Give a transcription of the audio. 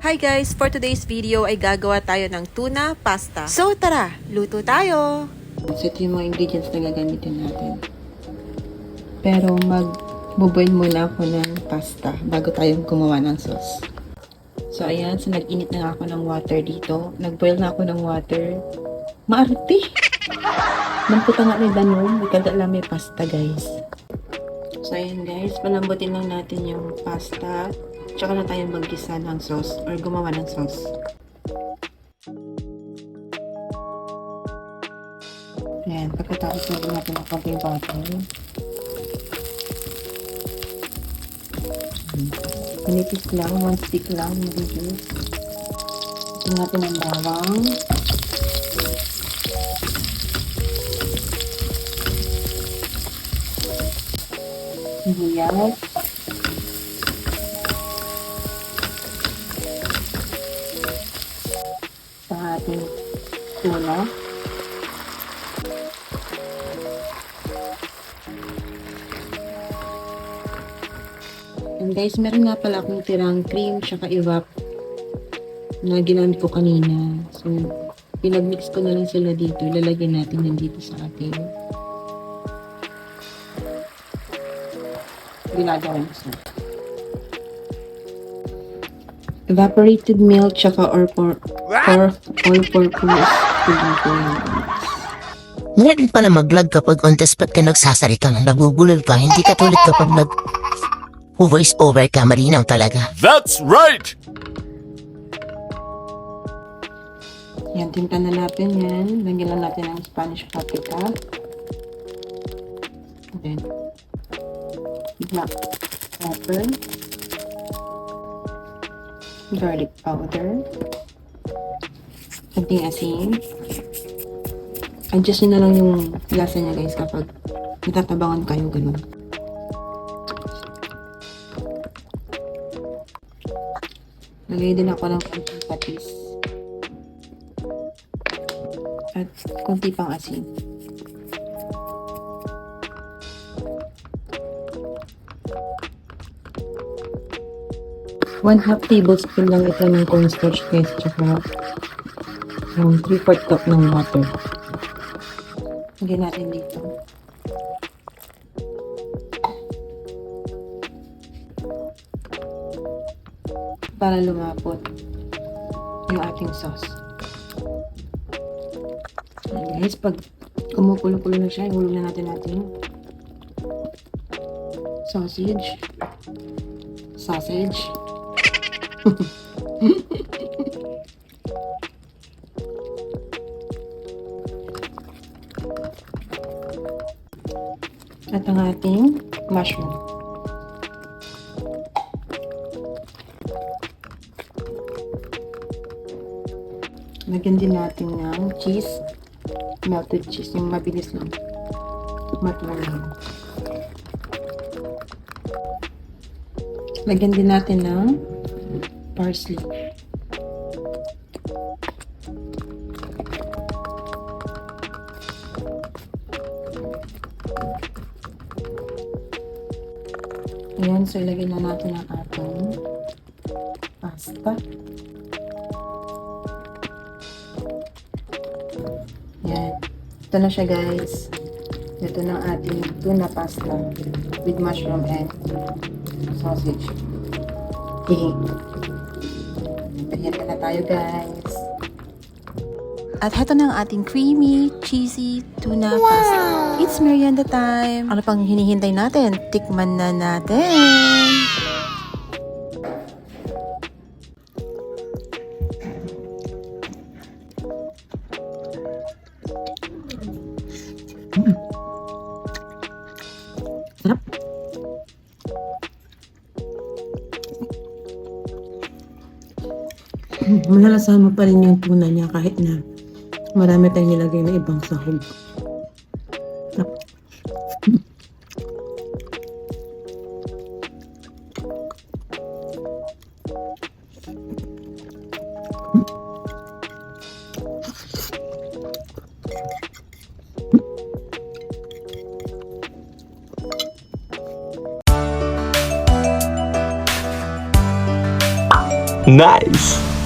Hi guys! For today's video ay gagawa tayo ng tuna pasta. So tara, luto tayo! So ito yung mga ingredients na gagamitin natin. Pero mag-boil muna ako ng pasta bago tayo gumawa ng sauce. So ayan, so nag-init na ako ng water dito. Nag-boil na ako ng water. Maarte! Namputa nga ni Danon, nagkadala may pasta guys. So ayan guys, palambutin lang natin yung pasta. Tsaka na tayo mag-gisa ng sauce or gumawa ng sauce. Ayan, pagkatapos lagyan natin ng konting butter. Manipis lang, 1 stick lang, mag-juice. Lagyan natin ng bawang. Sibuyas. Sa ating tuna. And guys, meron nga pala akong tirang cream tsaka evap na ginamit ko kanina. So, pinag-mix ko na lang sila dito. Ilalagay natin yan dito sa ating ginagawin sa evaporated milk tsaka all-purpose Meron pa na mag-lag kapag on the spot ka nagsasalita na nagugulol ka, hindi ka tulad kapag voice over ka, marinaw talaga. That's right! Yan, timpla na natin yan. Lagyan lang natin ng Spanish paprika. Then, black pepper. Garlic powder. Konting asin. Adjust nyo na lang yung lasa niya guys kapag natatabangan kayo ganun. Lagay din ako ng konting patis. At konti pang asin. ½ tablespoon lang ito ng cornstarch guys. Tsaka 3/4 cup ng water. Lagyan natin dito. Para lumapot yung ating sauce. And guys, pag kumukulo-kulo na siya, ihulog na natin sausage. At ang ating mushroom. Lagyan din natin ng cheese. Melted cheese. Yung mabilis lang. Matulang. Lagyan din natin ng parsley. Ayan, so ilagay na natin ang ating pasta. Ayan. Ito na siya guys. Ito na ang ating tuna pasta with mushroom and sausage. Ayan na tayo guys. At heto na ang ating creamy, cheesy tuna pasta. It's merienda time! Ano pang hinihintay natin? Tikman na natin! Sarap. Malalasahan mo pa rin yung tuna niya kahit na marami tayong nilagay na ibang sahog. Sarap. Nice!